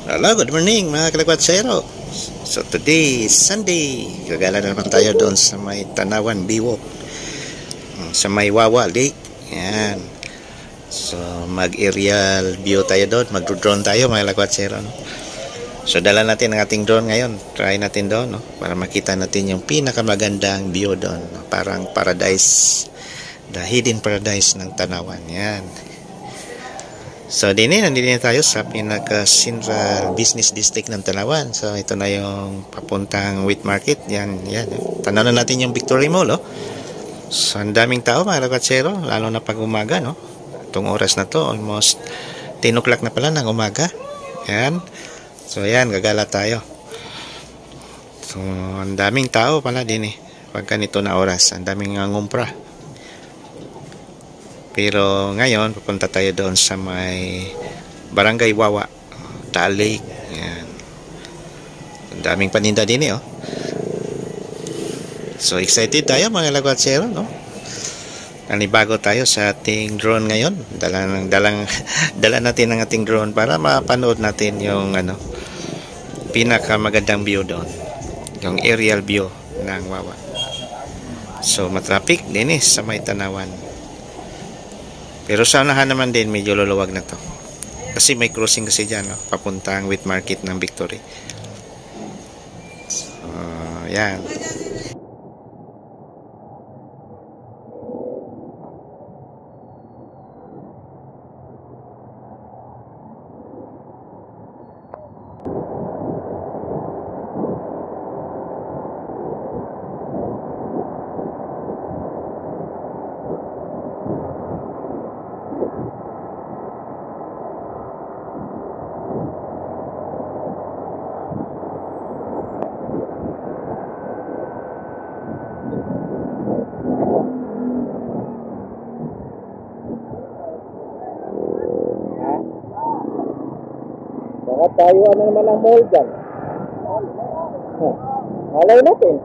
Hello, good morning mga kalagwatsero. So today is Sunday. Gagala na naman tayo doon sa may Tanawan Biwok, sa may Wawa Lake. Yan. So mag-aerial view tayo doon. Mag-drone tayo mga kalagwatsero, no? So dala natin ang ating drone ngayon. Try natin doon, no? Para makita natin yung pinakamagandang view doon, no? Parang paradise, the hidden paradise ng Tanawan. Yan. So nandito tayo sa pinaka-central business district ng Tanawan. So ito na yung papuntang wheat market. Yan. Tanaw na natin yung Victory Mall, oh. So ang daming tao mga kalagwatsero, lalo na pag umaga, no? Itong oras na to, almost 10 o'clock na pala ng umaga. Yan. So yan, gagala tayo. So ang daming tao pala din, pag ganito na oras, ang daming ngumpra. Pero ngayon, pupunta tayo doon sa may Barangay Wawa, Talik. Yan. Ang daming paninda din, oh. So excited tayo mga kalagwatsero, no? Nanibago tayo sa ating drone ngayon. Dala natin ang ating drone para mapanood natin yung pinakamagandang view doon. Yung aerial view ng Wawa. So matraffic din sa may Tanawan. Pero sa unahan naman din, medyo luluwag na to. Kasi may crossing kasi dyan, no? Papuntang wheat market ng Victory. So, yan. Baka tayo naman ang mall dyan. Malay natin.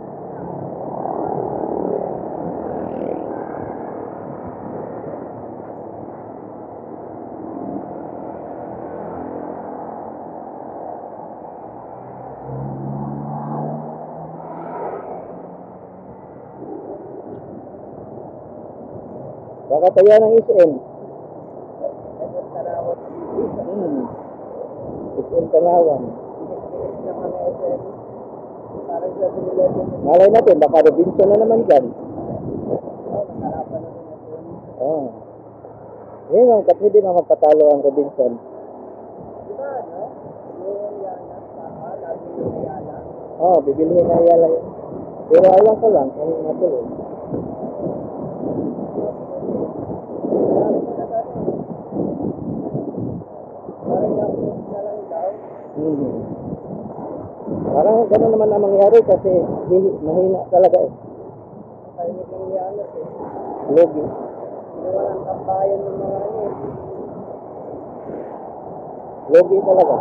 Baka tayo ng SM. SM Tanawan. Malay natin, baka Robinson na naman dyan. Oh. Eh, kat hindi magpatalo ang Robinson. Oh, bibilihin na Ayala yun. Pero alam ko lang kung matuloy. Parang gano'n naman ang mangyari kasi mahina talaga Tahimik lang yan Logi. Walang kampayan ng mga Logi talaga.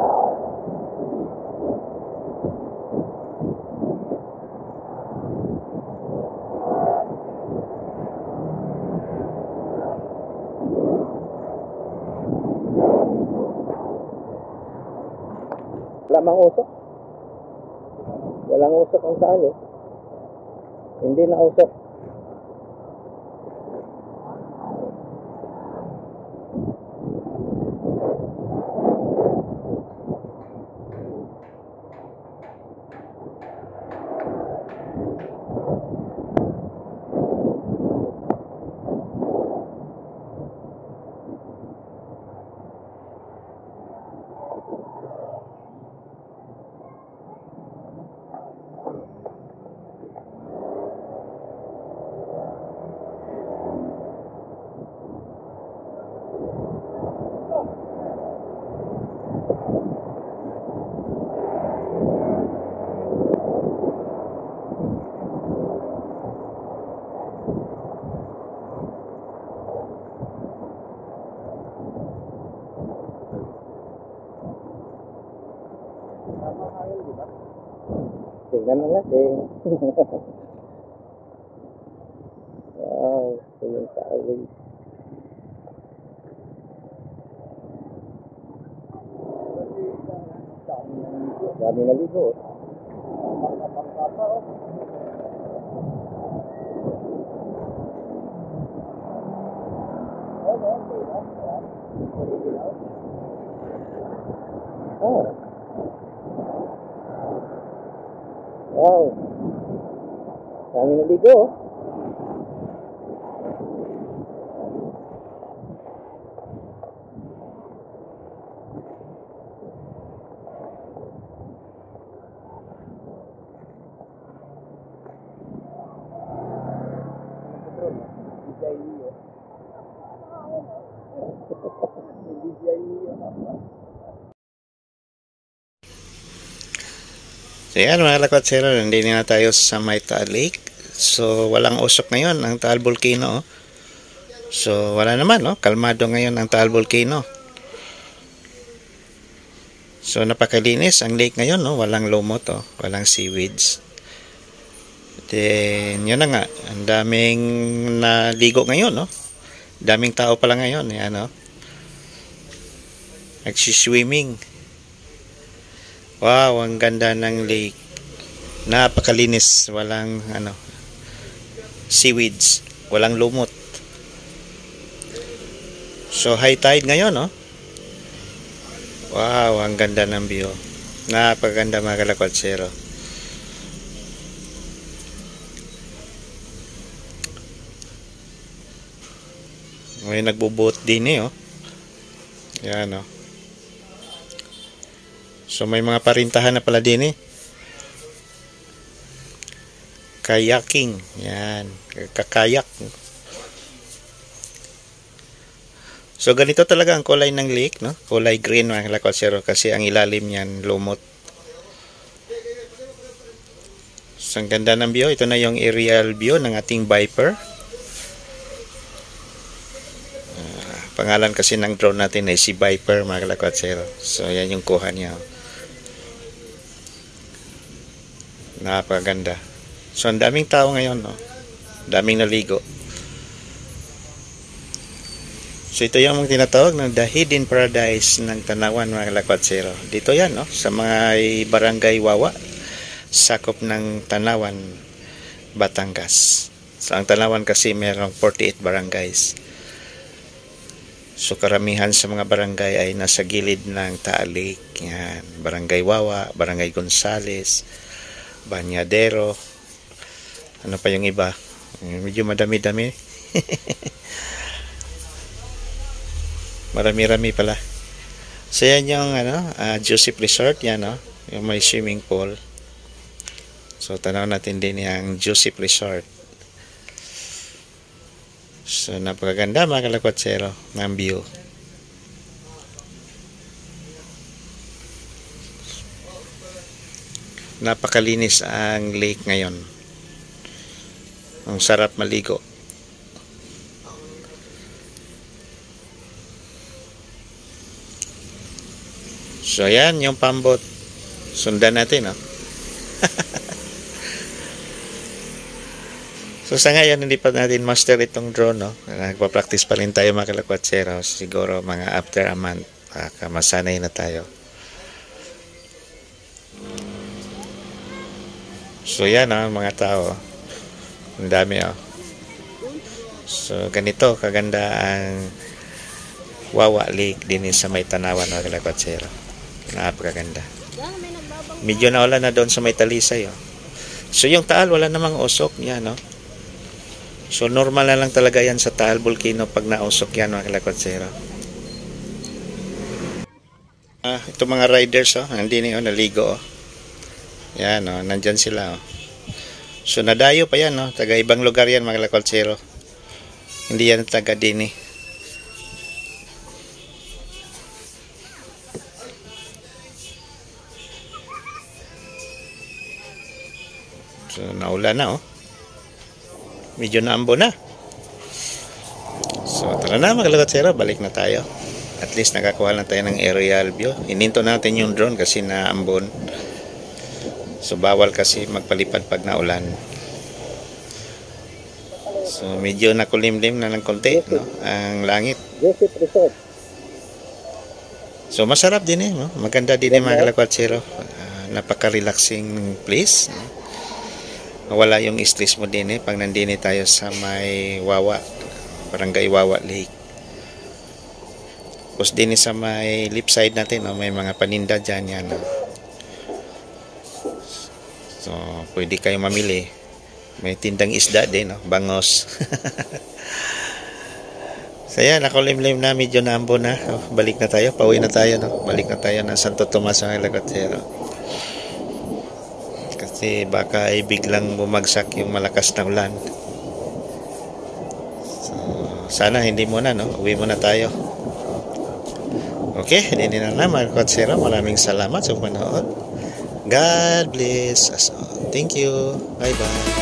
Wala mang usok. Walang usok ang talo. Hindi na usok. Tingnan na natin. Wow, ito yung tawid. Dami naligo. Oh. Wow. Dami naligo. So yan mga lakwatsero, nandito na tayo sa may Taal Lake. So walang usok ngayon ang Taal Volcano. Oh. So wala naman, no? Kalmado ngayon ang Taal Volcano. So napakalinis ang lake ngayon, no? Walang lumot, oh. Walang seaweeds. Then yun na nga, ang daming naligo ngayon, no? Daming tao pala ngayon, yan, no? Nagsiswimming. Wow, ang ganda ng lake. Napakalinis, walang seaweeds, walang lumot. So high tide ngayon, no? Wow, ang ganda ng view. Napakaganda mga kalakwatsero. May nagbo-boat din oh. Yan oh. So may mga parintahan na pala din Kayaking. Yan. Kakayak. So ganito talaga ang kulay ng lake, no? Kulay green mga kalakwatsero kasi ang ilalim niyan lumot. So ang ganda ng view. Ito na yung aerial view ng ating Viper. Pangalan kasi ng drone natin ay si Viper mga kalakwatsero. So yan yung kuha niya. Napakaganda. So ang daming tao ngayon, no? Daming naligo. So ito yung tinatawag ng The Hidden Paradise ng Tanawan mga kalakwatsero. Dito yan, no? Sa mga barangay Wawa, sakop ng Tanawan, Batangas. So ang Tanawan kasi mayroong 48 barangays. So karamihan sa mga barangay ay nasa gilid ng Taal Lake. Yan. Barangay Wawa, Barangay Gonzales, Banyadero. Ano pa yung iba? Medyo madami-dami. Marami-rami pala. So yan yung Joseph Resort. Yan yung may swimming pool. So tanaw natin din yung Joseph Resort. So napakaganda mga kalakwatsero ng view. Napakalinis ang lake ngayon. Ang sarap maligo. So yan yung pambot. Sundan natin, no? So sa ngayon hindi pa natin master itong drone, no? Nagpa-practice pa rin tayo mga kalakwatsero. Siguro mga after a month masanay na tayo. So yan mga tao. Ang dami So ganito kaganda ang Wawa Lake din sa may Tanawan mga kalakwatsero. Napakaganda. Medyo naulan na doon sa may Talisay. So yung Taal wala namang usok yan, no? So normal na lang talaga yan sa Taal Volcano pag nausok yan mga kalakwatsero. Ito mga riders nandini naligo Yan nandyan sila So nadayo pa yan taga ibang lugar yan mga kalakwatsero. Hindi yan taga dini. So naulan na medyo naambo na. So tara na mga kalakwatsero, balik na tayo. At least nakakuha na tayo ng aerial view. Hininto natin yung drone kasi naambon. So bawal kasi magpalipad pag naulan. So medyo nakulimlim na ng konti ang langit. So masarap din no? Maganda din mga kalakwatsero. napaka-relaxing place. Wala yung stress mo din pag nandini tayo sa may Wawa, Barangay Wawa Lake. Tapos din sa may left side natin, may mga paninda dyan yan. So, pwede kayo mamili. May tindang isda din, bangos. So yan, nakulimlim na, medyo naambo na. Balik na tayo, pauwi na tayo. Balik na tayo ng Santo Tomas ng Lagotsero. Kasi baka ay biglang bumagsak yung malakas na ulan. So, sana hindi muna, uwi muna tayo. Okay, hindi na naman, Lagotsero. Maraming salamat sa panood. God bless us all. Thank you. Bye-bye.